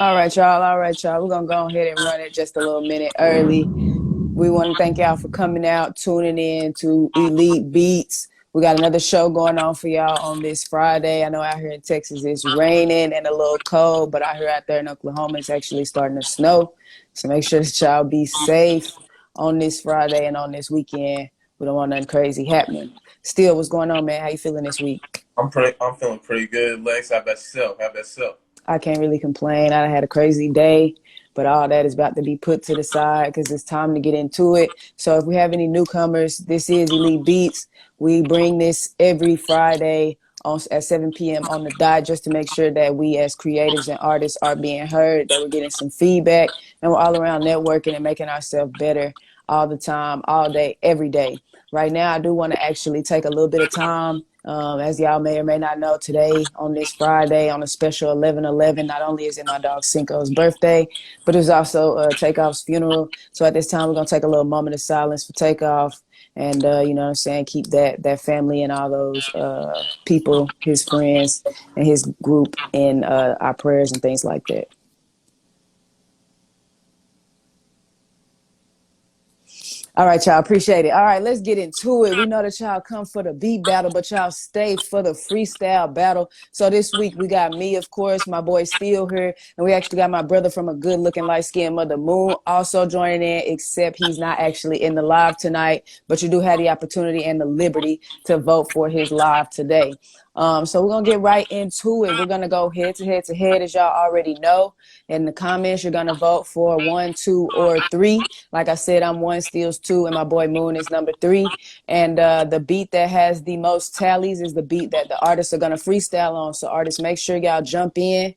All right, y'all. All right, y'all. We're going to go ahead and run it just a little minute early. We want to thank y'all for coming out, tuning in to Elite Beats. We got another show going on for y'all on this Friday. I know out here in Texas it's raining and a little cold, but out here out there in Oklahoma it's actually starting to snow. So make sure that y'all be safe on this Friday and on this weekend. We don't want nothing crazy happening. Still, what's going on, man? How you feeling this week? I'm feeling pretty good, Lex. How about yourself? How about yourself? I can't really complain. I had a crazy day, but all that is about to be put to the side because it's time to get into it. So if we have any newcomers, this is Elite Beats. We bring this every Friday at 7 p.m. on the dot just to make sure that we as creatives and artists are being heard, that we're getting some feedback, and we're all around networking and making ourselves better all the time, all day, every day. Right now, I do want to actually take a little bit of time. As y'all may or may not know, today on this Friday on a special 11/11, not only is it my dog Cinco's birthday, but it was also Takeoff's funeral. So at this time, we're going to take a little moment of silence for Takeoff and, you know what I'm saying, keep that family and all those people, his friends and his group in our prayers and things like that. All right, y'all. Appreciate it. All right, let's get into it. We know that y'all come for the beat battle, but y'all stay for the freestyle battle. So this week we got me, of course, my boy Steele here, and we actually got my brother from a good-looking light-skinned Mother Moon also joining in, except he's not actually in the live tonight, but you do have the opportunity and the liberty to vote for his live today. So we're going to get right into it. We're going to go head to head to head, as y'all already know. In the comments, you're going to vote for 1, 2, or 3. Like I said, I'm 1, Steele's 2, and my boy Moon is number 3. And the beat that has the most tallies is the beat that the artists are going to freestyle on. So artists, make sure y'all jump in.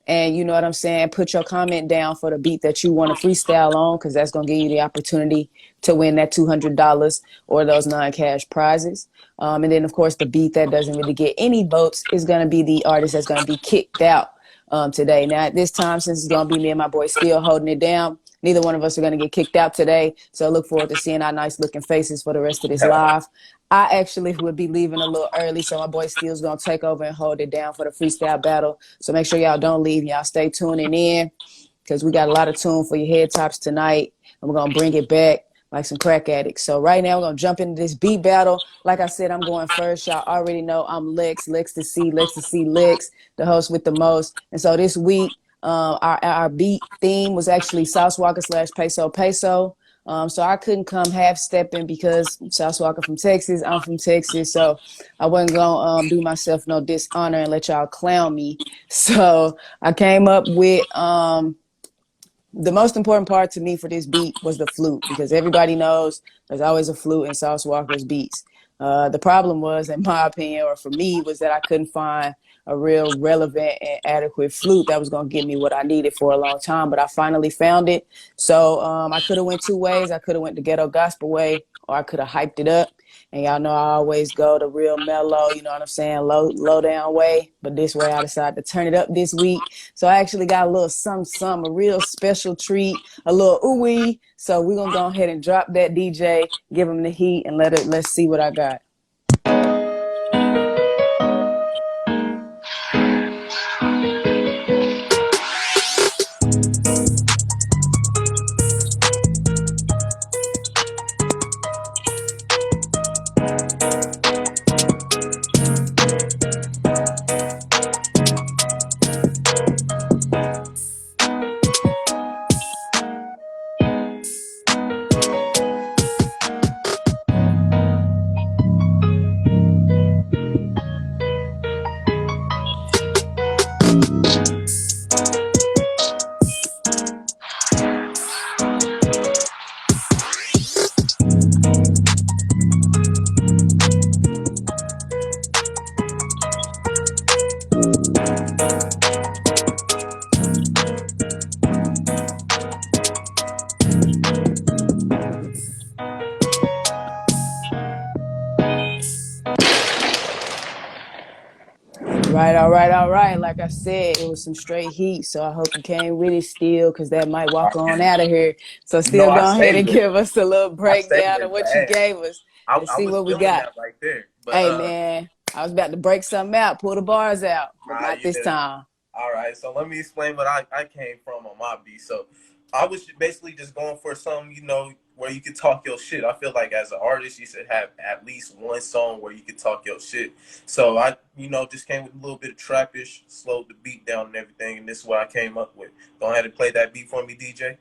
And you know what I'm saying? Put your comment down for the beat that you want to freestyle on, because that's going to give you the opportunity to win that $200 or those non-cash prizes. And then, of course, the beat that doesn't really get any votes is going to be the artist that's going to be kicked out today. Now, at this time, since it's going to be me and my boy Steele holding it down, neither one of us are going to get kicked out today. So I look forward to seeing our nice looking faces for the rest of this live. I actually would be leaving a little early, so my boy Steele's going to take over and hold it down for the freestyle battle. So make sure y'all don't leave. Y'all stay tuning in, because we got a lot of tune for your head tops tonight, and we're going to bring it back like some crack addicts. So right now we're going to jump into this beat battle. Like I said, I'm going first. Y'all already know I'm Lex to see Lex, the host with the most. And so this week, our beat theme was actually Sauce Walker / Peso. So I couldn't come half stepping because Sauce Walker from Texas, I'm from Texas, so I wasn't gonna do myself no dishonor and let y'all clown me. So I came up with the most important part to me for this beat was the flute, because everybody knows there's always a flute in Sauce Walker's beats. The problem was, in my opinion, or for me, was that I couldn't find a real relevant and adequate flute that was going to give me what I needed for a long time. But I finally found it. So I could have went 2 ways. I could have went the ghetto gospel way, or I could have hyped it up. And y'all know I always go the real mellow, you know what I'm saying, low down way. But this way I decided to turn it up this week. So I actually got a little some, a real special treat, a little ooh-wee. So we're going to go ahead and drop that DJ, give him the heat, and let's see what I got. All right. Like I said, it was some straight heat, so I hope you came really still, because that might walk on out of here. So still go ahead and give us a little breakdown of what you gave us and see what we got. That right there. But, hey, man, I was about to break something out, pull the bars out, but not this time. All right, so let me explain what I came from on my beat. So I was basically just going for something, you know, where you could talk your shit. I feel like as an artist, you should have at least one song where you could talk your shit. So I, you know, just came with a little bit of trappish, slowed the beat down and everything, and this is what I came up with. Go ahead and play that beat for me, DJ.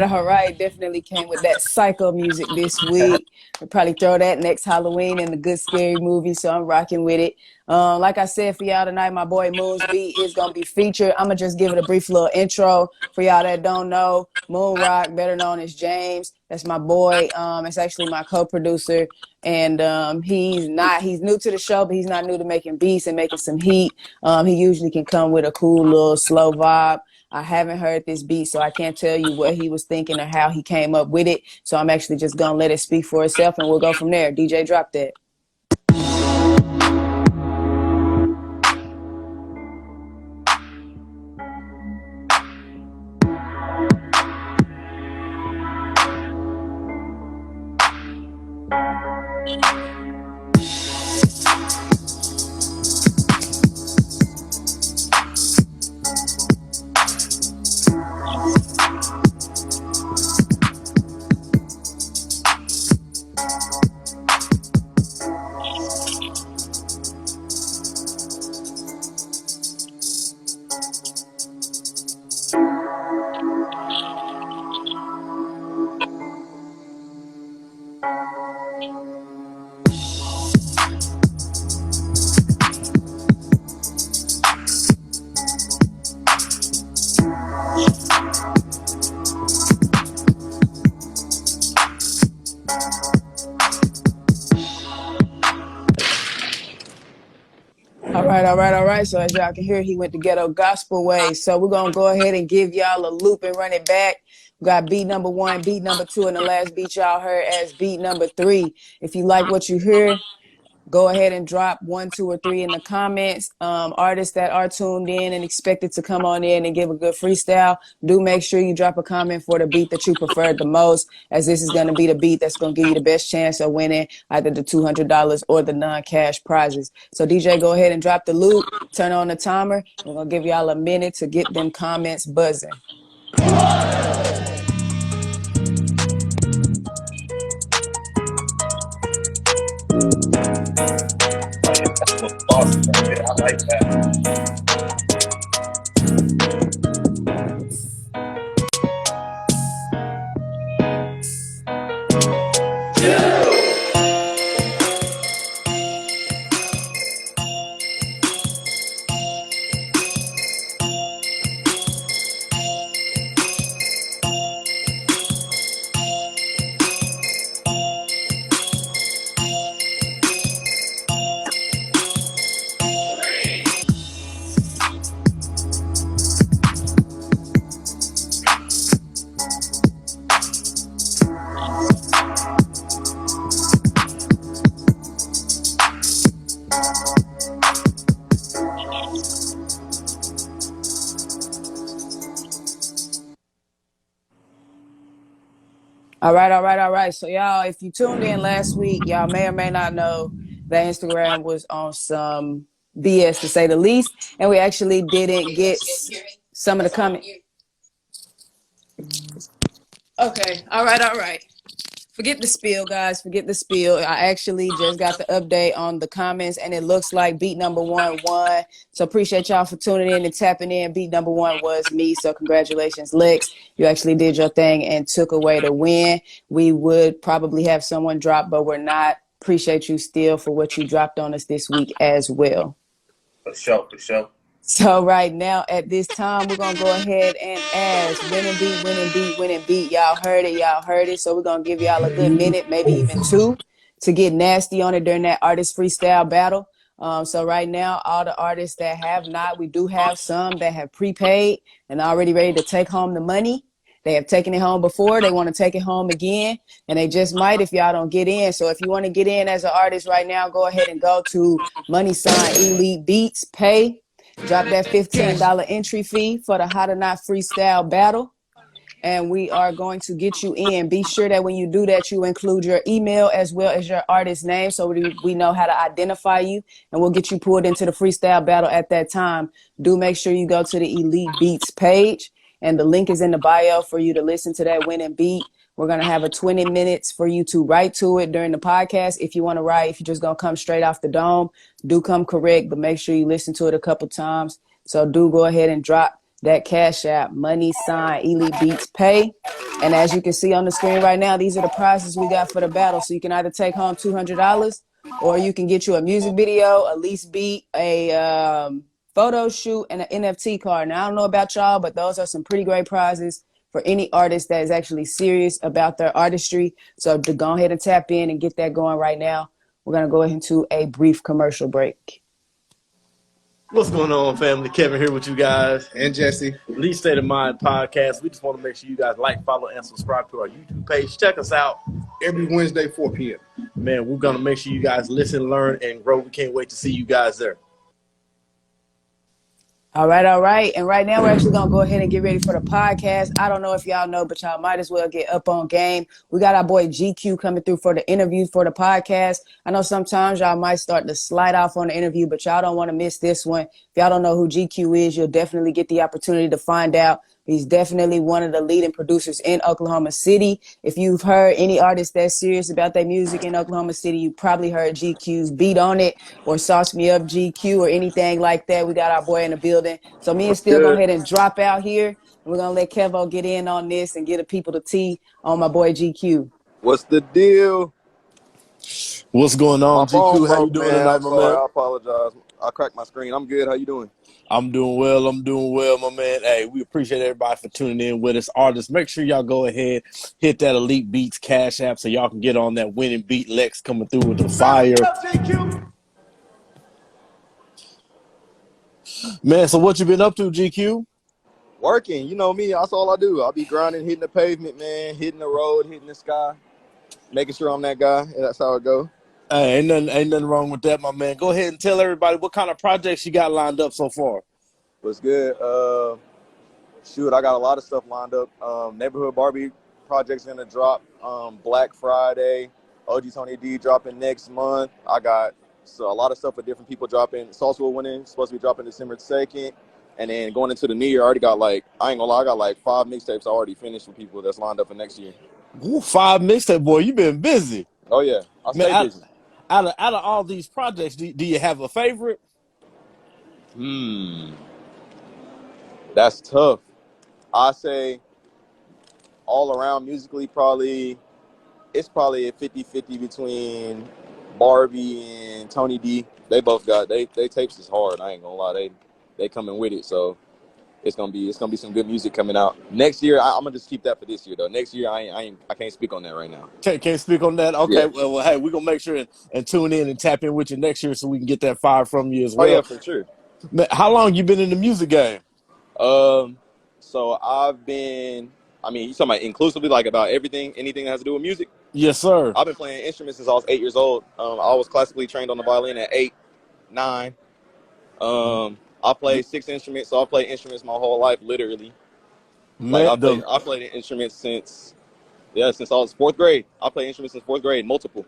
All right. Definitely came with that psycho music this week. We'll probably throw that next Halloween in the Good Scary Movie, so I'm rocking with it. Like I said for y'all tonight, my boy Moon's beat is gonna be featured. I'm gonna just give it a brief little intro for y'all that don't know. Moon Rock, better known as James, that's my boy. It's actually my co-producer, and he's new to the show, but he's not new to making beats and making some heat. He usually can come with a cool little slow vibe. I haven't heard this beat, so I can't tell you what he was thinking or how he came up with it. So I'm actually just going to let it speak for itself, and we'll go from there. DJ, drop that. All right. So as y'all can hear, he went the ghetto gospel way. So we're going to go ahead and give y'all a loop and run it back. We got beat number 1, beat number 2, and the last beat y'all heard as beat number 3. If you like what you hear, go ahead and drop 1, 2, or 3 in the comments. Artists that are tuned in and expected to come on in and give a good freestyle, do make sure you drop a comment for the beat that you preferred the most, as this is going to be the beat that's going to give you the best chance of winning either the $200 or the non-cash prizes. So DJ, go ahead and drop the loop, turn on the timer. We're going to give y'all a minute to get them comments buzzing. Awesome. I like that. All right. So y'all, if you tuned in last week, y'all may or may not know that Instagram was on some BS, to say the least, and we actually didn't get some of the comments. Okay, all right. Forget the spiel, guys. Forget the spiel. I actually just got the update on the comments, and it looks like beat number one won. So appreciate y'all for tuning in and tapping in. Beat number one was me. So congratulations, Lex. You actually did your thing and took away the win. We would probably have someone drop, but we're not. Appreciate you still for what you dropped on us this week as well. For sure, for sure. So right now at this time, we're going to go ahead and ask winning beat, winning beat, winning beat. Y'all heard it. Y'all heard it. So we're going to give y'all a good minute, maybe even two, to get nasty on it during that artist freestyle battle. So right now, all the artists that have not, we do have some that have prepaid and already ready to take home the money. They have taken it home before. They want to take it home again, and they just might if y'all don't get in. So if you want to get in as an artist right now, go ahead and go to $EliteBeats, pay. Drop that $15 entry fee for the How to Not Freestyle Battle. And we are going to get you in. Be sure that when you do that, you include your email as well as your artist name so we know how to identify you. And we'll get you pulled into the freestyle battle at that time. Do make sure you go to the EliteBeats page. And the link is in the bio for you to listen to that winning beat. We're going to have a 20 minutes for you to write to it during the podcast. If you want to write, if you're just going to come straight off the dome, do come correct, but make sure you listen to it a couple times. So do go ahead and drop that Cash App, $EliteBeats pay. And as you can see on the screen right now, these are the prizes we got for the battle. So you can either take home $200 or you can get you a music video, a lease beat, a photo shoot, and an NFT card. Now, I don't know about y'all, but those are some pretty great prizes for any artist that is actually serious about their artistry. So to go ahead and tap in and get that going right now. We're going to go into a brief commercial break. What's going on, family? Kevin here with you guys. And Jesse. Elite State of Mind podcast. We just want to make sure you guys like, follow, and subscribe to our YouTube page. Check us out every Wednesday, 4 p.m. Man, we're going to make sure you guys listen, learn, and grow. We can't wait to see you guys there. All right, all right. And right now we're actually going to go ahead and get ready for the podcast. I don't know if y'all know, but y'all might as well get up on game. We got our boy GQ coming through for the interview for the podcast. I know sometimes y'all might start to slide off on the interview, but y'all don't want to miss this one. If y'all don't know who GQ is, you'll definitely get the opportunity to find out. He's definitely one of the leading producers in Oklahoma City. If you've heard any artist that's serious about their music in Oklahoma City, you probably heard GQ's Beat on It or SaucemeupGQ or anything like that. We got our boy in the building. So me and Still go ahead and drop out here. And we're going to let Kevo get in on this and get the people to tea on my boy GQ. What's the deal? What's going on, GQ? How you doing tonight, my man? I apologize. I cracked my screen. I'm good. How you doing? I'm doing well, my man. Hey, we appreciate everybody for tuning in with us. Artists, make sure y'all go ahead, hit that EliteBeats Cash App so y'all can get on that winning beat. Lex coming through with the fire. Man, so what you been up to, GQ? Working. You know me. That's all I do. I'll be grinding, hitting the pavement, man, hitting the road, hitting the sky, making sure I'm that guy. That's how it go. Hey, ain't nothing wrong with that, my man. Go ahead and tell everybody what kind of projects you got lined up so far. What's good? Shoot, I got a lot of stuff lined up. Neighborhood Barbie project's gonna drop Black Friday. OG Tony D dropping next month. I got a lot of stuff with different people dropping. Salsa winning, supposed to be dropping December 2nd. And then going into the new year, I already got I ain't gonna lie, I got 5 mixtapes already finished with people that's lined up for next year. Ooh, 5 mixtape, boy, you been busy. Oh yeah, I stay busy. Out of all these projects, do you have a favorite? That's tough. I say all around musically, it's probably a 50-50 between Barbie and Tony D. They both got they tapes is hard. I ain't gonna lie, they coming with it. So it's gonna be some good music coming out next year. I'm gonna just keep that for this year though. Next year I can't speak on that right now. Can't speak on that. Okay, yeah. well, hey, we're gonna make sure and tune in and tap in with you next year so we can get that fire from you as well. Oh yeah, for sure. Man, how long you been in the music game? So I've been. You talking about inclusively, about anything that has to do with music? Yes, sir. I've been playing instruments since I was 8 years old. I was classically trained on the violin at 8, 9. I played 6 instruments, so I played instruments my whole life, literally. Man, I played instruments since I was 4th grade. I played instruments since 4th grade, multiple.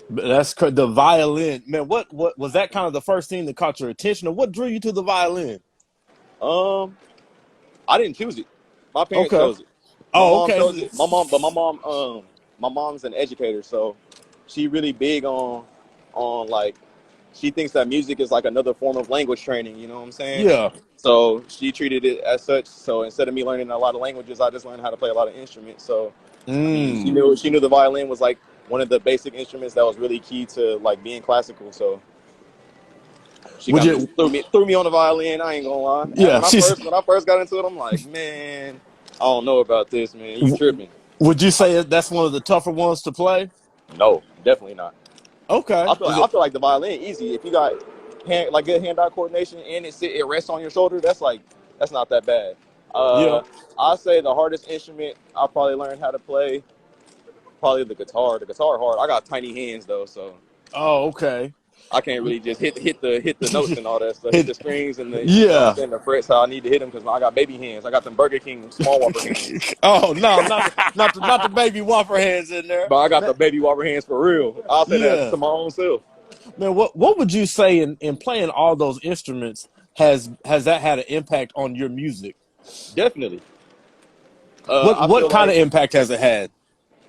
That's the violin, man. What was that kind of the first thing that caught your attention, or what drew you to the violin? I didn't choose it. My parents chose it. Okay. My mom my mom's an educator, so she really big on like, she thinks that music is like another form of language training, you know what I'm saying? Yeah. So she treated it as such. So instead of me learning a lot of languages, I just learned how to play a lot of instruments. So I mean, she knew the violin was like one of the basic instruments that was really key to like being classical. So she Would kind of you? just threw me on the violin. I ain't gonna lie. And Yeah. when I first got into it, I'm like, man, I don't know about this, man. You tripping? Would you say that's one of the tougher ones to play? No, definitely not. Okay. Is I it? feel like the violin easy if you got good hand-eye coordination and it rests on your shoulder. That's not that bad. Yeah. I say the hardest instrument I probably learned how to play, probably the guitar. The guitar hard. I got tiny hands though, so Oh, okay. I can't really just hit the notes and all that stuff. Hit the strings and the, you know what I'm Yeah. saying, the frets how I need to hit them because I got baby hands. I got them Burger King small whopper hands. Oh no, not the baby Whopper hands in there. But I got the baby whopper hands for real. I'll say that Yeah. to my own self. Man, what would you say in playing all those instruments has that had an impact on your music? Definitely. I What feel kind of like impact has it had?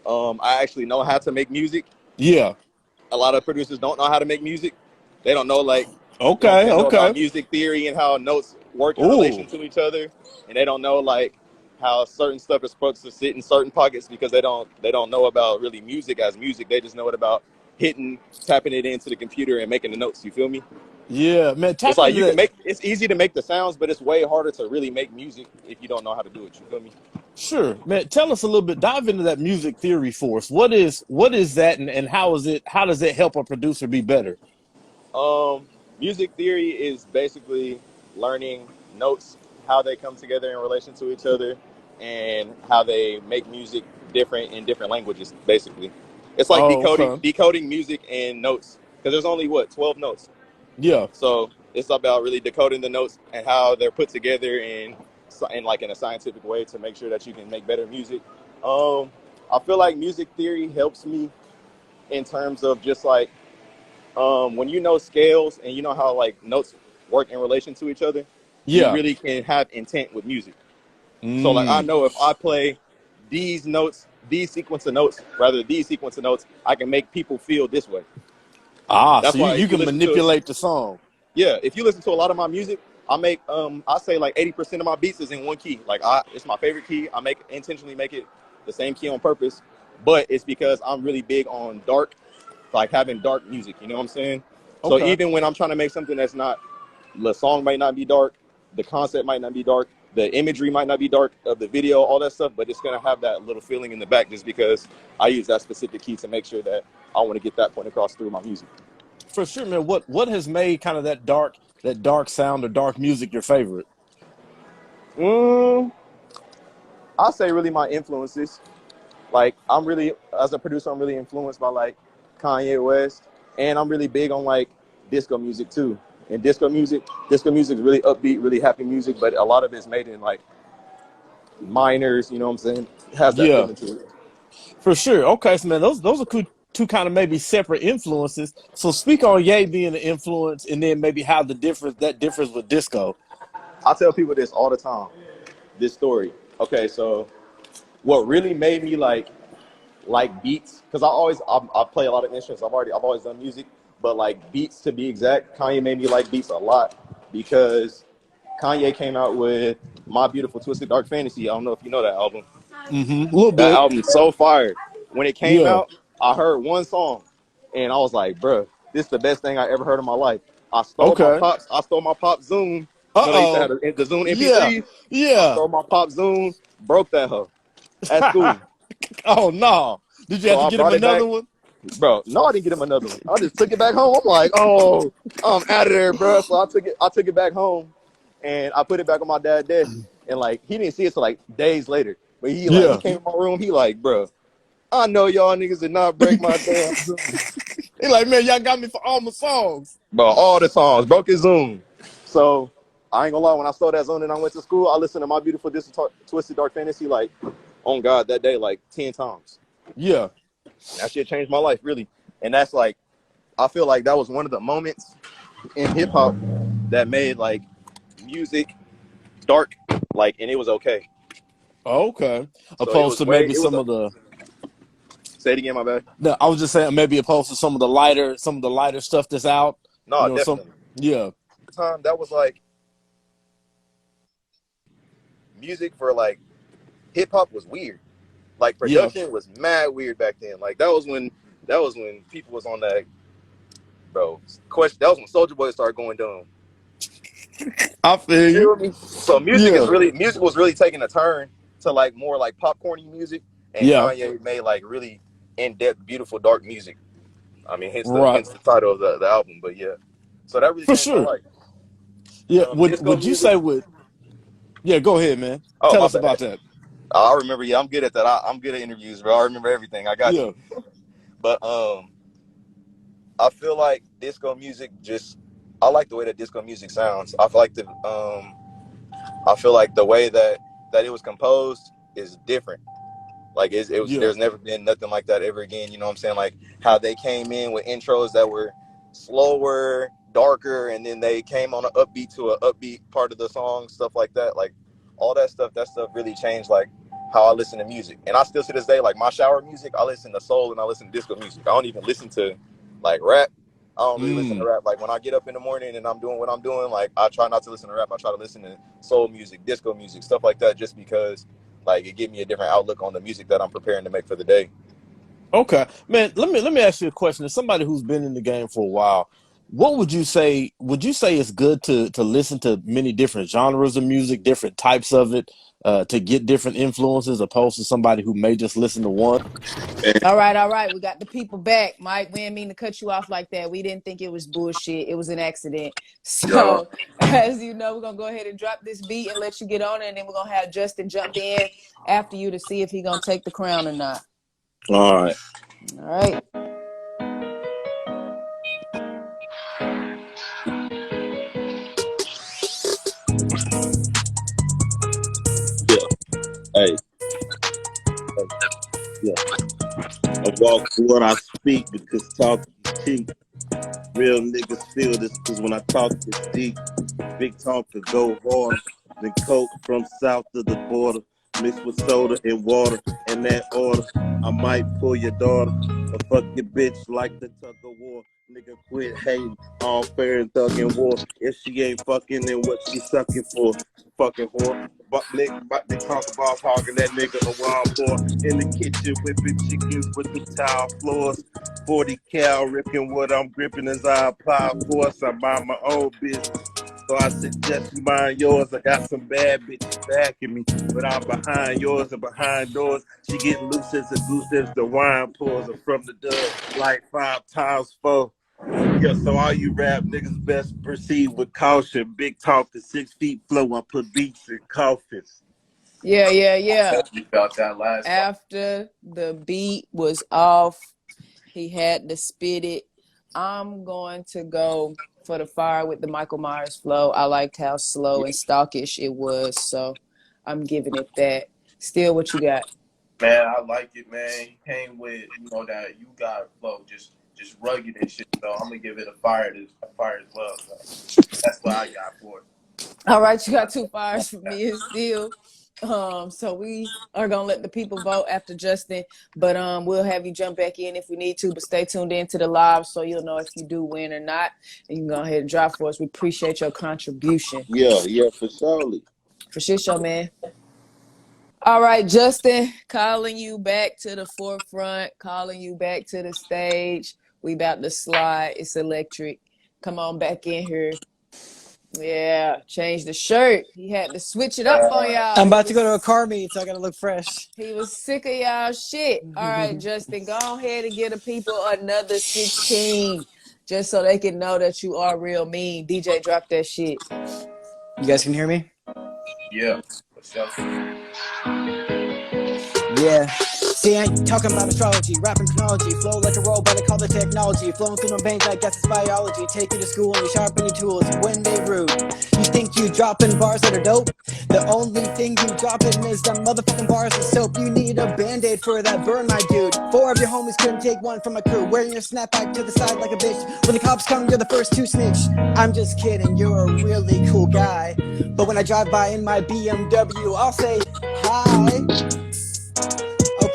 I actually know how to make music. Yeah. A lot of producers don't know how to make music. They don't know, like, you know what I'm Okay. saying, know about Okay. music theory and how notes work in relation Ooh. to each other. And they don't know like how certain stuff is supposed to sit in certain pockets because they don't know about really music as music. They just know it about tapping it into the computer and making the notes. You feel me? Yeah, man. It's Tap like into that. it's easy to make the sounds, but it's way harder to really make music if you don't know how to do it. You feel me? Sure, man. Tell us a little bit. Dive into that music theory for us. What is that, and how is it? How does it help a producer be better? Um, Music theory is basically learning notes, how they come together in relation to each other, and how they make music different in different languages. Basically, it's like Oh, okay. decoding music and notes because there's only 12 notes. Yeah. So it's about really decoding the notes and how they're put together in a scientific way to make sure that you can make better music. I feel like music theory helps me in terms of just like when you know scales and you know how like notes work in relation to each other, you Yeah. really can have intent with music. So like I Mm. know if I play these notes, these sequence of notes, I can make people feel this way. Ah, so That's why you if you can listen to manipulate the song. if you listen to a lot of my music, I make I say like 80% of my beats is in one key. Like it's my favorite key. I intentionally make it the same key on purpose, but it's because I'm really big on dark, like having dark music, you know what I'm saying? So Okay. even when I'm trying to make something that's not, the song might not be dark, the concept might not be dark, the imagery might not be dark of the video, all that stuff, but it's gonna have that little feeling in the back just because I use that specific key to make sure that I want to get that point across through my music. For sure, man. What has made kind of that dark sound or dark music your favorite? Mm, I'll say really my influences. Like as a producer, I'm really influenced by like Kanye West, and I'm really big on like disco music too. And disco music is really upbeat, really happy music, but a lot of it's made in like minors. You know what I'm saying? It has that Yeah, feeling to it. for sure. Okay, so man, those are two kind of maybe separate influences. So speak on Ye being an influence, and then maybe how that differs with disco. I tell people this all the time. This story. Okay, so what really made me like beats, because I play a lot of instruments. I've always done music, but like beats to be exact, Kanye made me like beats a lot because Kanye came out with My Beautiful Twisted Dark Fantasy. I don't know if you know that album. Mm-hmm. A little That bit. album's so fire. When it came Yeah. out, I heard one song, and I was like, "Bruh, this is the best thing I ever heard in my life." Okay. I stole my pop Zoom. You know they used to have Uh-oh. the Zoom Yeah. MP3s. I Yeah. stole my pop Zoom, broke that hoe at school. Oh no. Did you have So to I get him brought it back. another one? Bro, no, I didn't get him another one. I just took it back home. I'm like, oh, I'm out of there, bro. So I took it back home, and I put it back on my dad's desk. And like, he didn't see it till like days later. But he Yeah. came in my room. He like, bro, I know y'all niggas did not break my damn Zoom. He like, man, y'all got me for all my songs. Bro, all the songs broke his Zoom. So I ain't gonna lie. When I stole that Zoom and I went to school, I listened to My Beautiful Twisted Dark Fantasy like, on God, that day like 10 times. Yeah. That shit changed my life really. And that's like, I feel like that was one of the moments in hip hop that made like music dark, like, and it was okay. Okay. So it Opposed was to way, maybe it was some a, of the Say it again, my bad. No, I was just saying maybe opposed to some of the lighter stuff that's out. No, You know, definitely. yeah. Time that was like music for like hip hop was weird. Like production was mad weird back then. Like that was when people was on that, bro. Question. That was when Soulja Boy started going dumb. I feel you. Me? So music was really taking a turn to like more like popcorny music, and Kanye made like really in-depth, beautiful, dark music. I mean, hence the title of the album. But yeah, so that really changed my life. Yeah, would you say Yeah, go ahead, man. Tell us about that. I remember. Yeah, I'm good at that. I'm good at interviews, bro. I remember everything. I got you. But I feel like disco music I like the way that disco music sounds. I feel like the way that it was composed is different. Like there's never been nothing like that ever again. You know what I'm saying? Like how they came in with intros that were slower, darker, and then they came on an upbeat to an upbeat part of the song, stuff like that. Like all that stuff really changed like how I listen to music. And I still to this day, like my shower music, I listen to soul and I listen to disco music. I don't even listen to like rap. I don't really listen to rap. Like when I get up in the morning and I'm doing what I'm doing, like I try not to listen to rap. I try to listen to soul music, disco music, stuff like that, just because like it gives me a different outlook on the music that I'm preparing to make for the day. Okay, man. Let me ask you a question. As somebody who's been in the game for a while, what would you say? Would you say it's good to listen to many different genres of music, different types of it, to get different influences, opposed to somebody who may just listen to one? All right. We got the people back, Mike. We didn't mean to cut you off like that. We didn't think it was bullshit. It was an accident. So, as you know, we're going to go ahead and drop this beat and let you get on it. And then we're going to have Justin jump in after you to see if he's going to take the crown or not. All right. Hey. Yeah. I walk through what I speak because talk is cheap. Real niggas feel this because when I talk it's deep. Big talk could go harder than coke from south to the border. Mixed with soda and water in that order. I might pull your daughter or fuck your bitch like the tug of war. Nigga quit hating, all fair and thug and war. If she ain't fucking, then what she sucking for? Fucking whore. But nigga, about to talk about hogging that nigga a wild boy. In the kitchen whipping chickens with the tile floors. 40 cal ripping what I'm gripping as I apply force. I mind my own business. So I suggest you mind yours. I got some bad bitches backing me, but I'm behind yours and behind doors. She getting loose as a goose as the wine pours. I'm from the dub like 5 times 4. Yeah, so all you rap niggas best proceed with caution. Big talk to 6 feet flow. I put beats in coffins. Yeah. About that last After the beat was off, he had to spit it. I'm going to go for the fire with the Michael Myers flow. I liked how slow and stalkish it was, so I'm giving it that. Still, what you got? Man, I like it, man. He came with, that you got flow, just rugged and shit. So I'm gonna give it a fire as well. So that's what I got for it. All right, you got 2 fires for me and Still. So we are gonna let the people vote after Justin, but we'll have you jump back in if we need to. But stay tuned into the live so you'll know if you do win or not. And you can go ahead and drop for us. We appreciate your contribution. Yeah, for surely. For sure, man. All right, Justin, calling you back to the forefront, calling you back to the stage. We about to slide. It's electric. Come on back in here. Yeah, change the shirt. He had to switch it up on y'all. I'm about to go to a car meet, so I gotta look fresh. He was sick of y'all shit. All right, Justin, go ahead and give the people another 16, just so they can know that you are real mean. DJ, drop that shit. You guys can hear me? Yeah. What's up? Yeah. See, I ain't talking about astrology, rapping chronology, flow like a robot, I call the technology, flowing through my veins, I guess it's biology, take you to school and you sharpen your tools when they rude. You think you dropping bars that are dope? The only thing you dropping is them motherfucking bars of soap. You need a band-aid for that burn, my dude. 4 of your homies couldn't take one from my crew, wearing your snapback to the side like a bitch. When the cops come, you're the first to snitch. I'm just kidding, you're a really cool guy. But when I drive by in my BMW, I'll say, hi.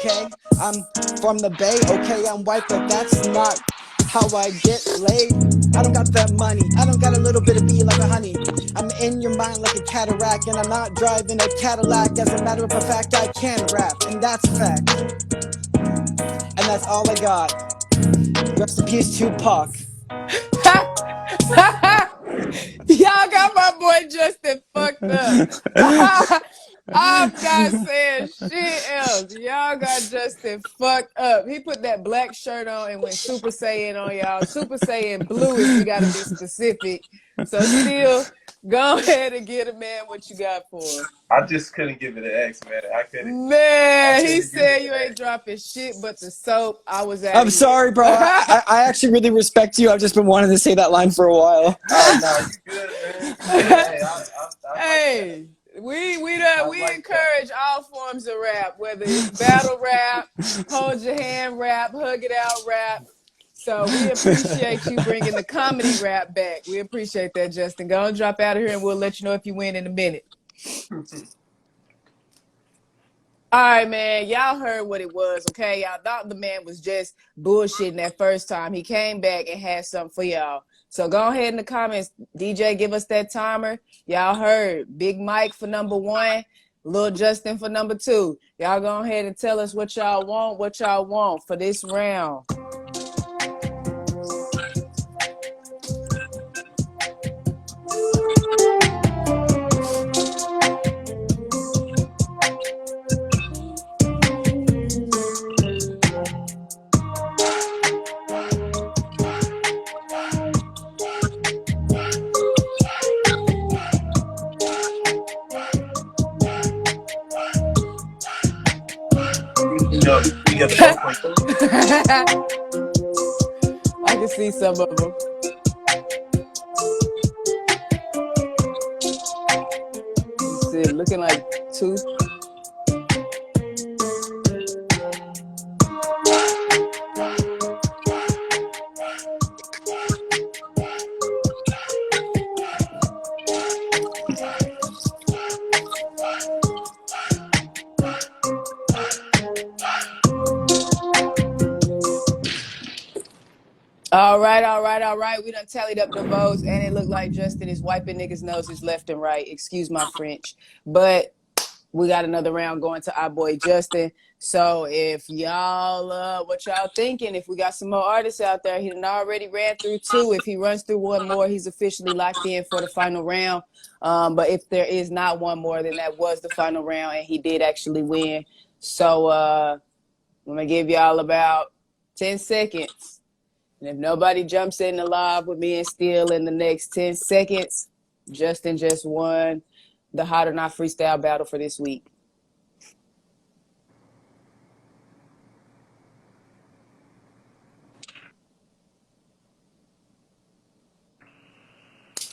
okay? I'm from the Bay, okay? I'm white, but that's not how I get laid. I don't got that money, I don't got a little bit of bee like a honey. I'm in your mind like a cataract, and I'm not driving a Cadillac. As a matter of fact, I can rap, and that's a fact. And that's all I got. Rest in peace, Tupac. Y'all got my boy Justin fucked up. I'm not saying shit else. Y'all got Justin fucked up. He put that black shirt on and went Super Saiyan on y'all. Super Saiyan blue if we gotta be specific. So still, go ahead and get a man what you got for him. I just couldn't give it an X, man. I couldn't. Man, he give said it you an ain't X. dropping shit but the soap. I was out. I'm sorry, bro. I actually really respect you. I've just been wanting to say that line for a while. Oh no, you good, man. You good. Hey, I Hey, we like encourage all forms of rap, whether it's battle rap, hold your hand rap, hug it out rap. So we appreciate you bringing the comedy rap back. We appreciate that, Justin. Go and drop out of here, and we'll let you know if you win in a minute. All right, man. Y'all heard what it was, okay? Y'all thought the man was just bullshitting that first time. He came back and had something for y'all. So go ahead in the comments. DJ, give us that timer. Y'all heard. Big Mike for number 1. Lil Justin for number 2. Y'all go ahead and tell us what y'all want for this round. We got the 1.2. I can see some of them. Let's see, looking like 2. All right. We done tallied up the votes, and it looked like Justin is wiping niggas' noses left and right. Excuse my French. But we got another round going to our boy Justin. So if y'all, what y'all thinking? If we got some more artists out there, he done already ran through 2. If he runs through one more, he's officially locked in for the final round. But if there is not one more, then that was the final round, and he did actually win. So I'm going to give y'all about 10 seconds. And if nobody jumps in the live with me and Steele in the next 10 seconds, Justin just won the Hot or Not Freestyle Battle for this week.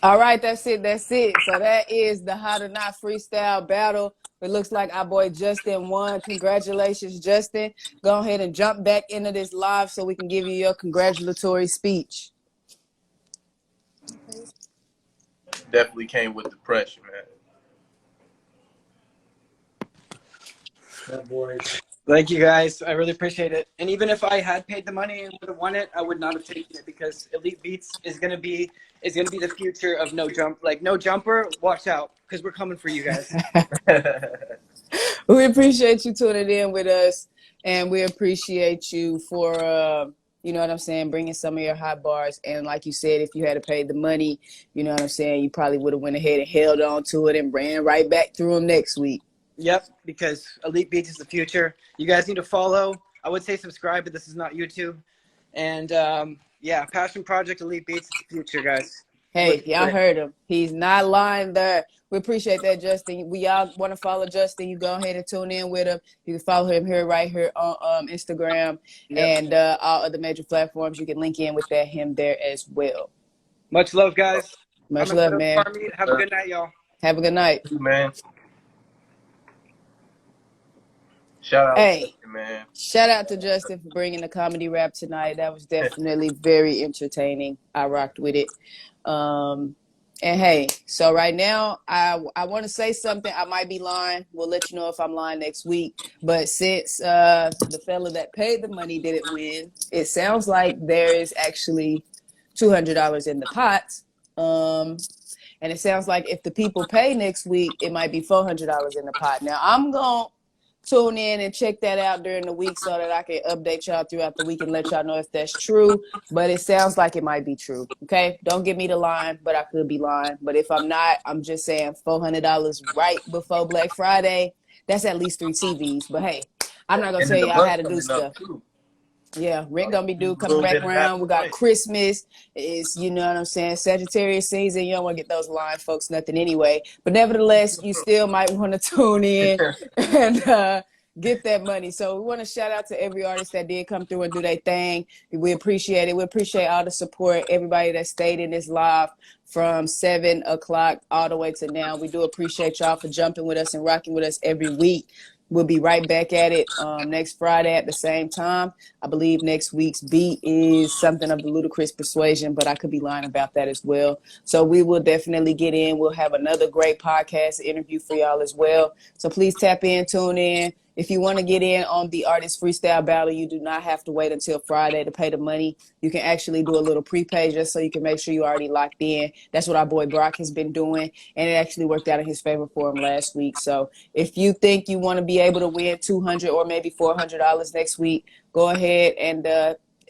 All right, that's it. So that is the Hot or Not Freestyle Battle. It looks like our boy Justin won. Congratulations, Justin. Go ahead and jump back into this live so we can give you your congratulatory speech. Definitely came with the pressure, man. That boy. Thank you guys. I really appreciate it. And even if I had paid the money and would have won it, I would not have taken it because EliteBeats is gonna be the future of No Jump. Like No Jumper, watch out because we're coming for you guys. We appreciate you tuning in with us, and we appreciate you for you know what I'm saying, bringing some of your hot bars. And like you said, if you had to pay the money, you know what I'm saying, you probably would have went ahead and held on to it and ran right back through them next week. Yep, because EliteBeats is the future. You guys need to follow. I would say subscribe, but this is not YouTube. And yeah, passion project EliteBeats is the future, guys. Hey, y'all heard him. He's not lying there. We appreciate that, Justin. We all want to follow Justin. You go ahead and tune in with him. You can follow him right here on Instagram and all other major platforms. You can link in with him there as well. Much love, guys. Much love, man. Have a good night, y'all. Have a good night. Man. Shout out to Justin, man. Shout out to Justin for bringing the comedy rap tonight. That was definitely very entertaining. I rocked with it. And hey, so right now, I want to say something. I might be lying. We'll let you know if I'm lying next week. But since the fella that paid the money didn't win, it sounds like there is actually $200 in the pot. And it sounds like if the people pay next week, it might be $400 in the pot. Now I'm gonna tune in and check that out during the week so that I can update y'all throughout the week and let y'all know if that's true. But it sounds like it might be true. Okay, don't give me the line, but I could be lying. But if I'm not, I'm just saying $400 right before Black Friday. That's at least 3 TVs. But hey, I'm not gonna And tell then the y'all how month to do coming up stuff. too. Yeah, rent gonna be due A coming little back bit of that around. We got point. Christmas. It's, you know what I'm saying, Sagittarius season. You don't want to get those line folks nothing anyway. But nevertheless, you still might want to tune in and get that money. So we want to shout out to every artist that did come through and do their thing. We appreciate it. We appreciate all the support, everybody that stayed in this live from 7 o'clock all the way to now. We do appreciate y'all for jumping with us and rocking with us every week. We'll be right back at it next Friday at the same time. I believe next week's beat is something of the Ludacris Persuasion, but I could be lying about that as well. So we will definitely get in. We'll have another great podcast interview for y'all as well. So please tap in, tune in. If you want to get in on the Artist Freestyle Battle, you do not have to wait until Friday to pay the money. You can actually do a little prepay just so you can make sure you're already locked in. That's what our boy Brock has been doing, and it actually worked out in his favor for him last week. So if you think you want to be able to win $200 or maybe $400 next week, go ahead and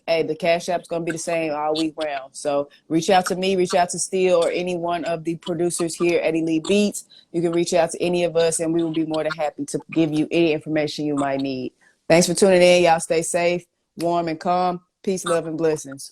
hey, the Cash App's going to be the same all week round. So reach out to me, reach out to Steele or any one of the producers here at Elite Beats. You can reach out to any of us, and we will be more than happy to give you any information you might need. Thanks for tuning in. Y'all stay safe, warm, and calm. Peace, love, and blessings.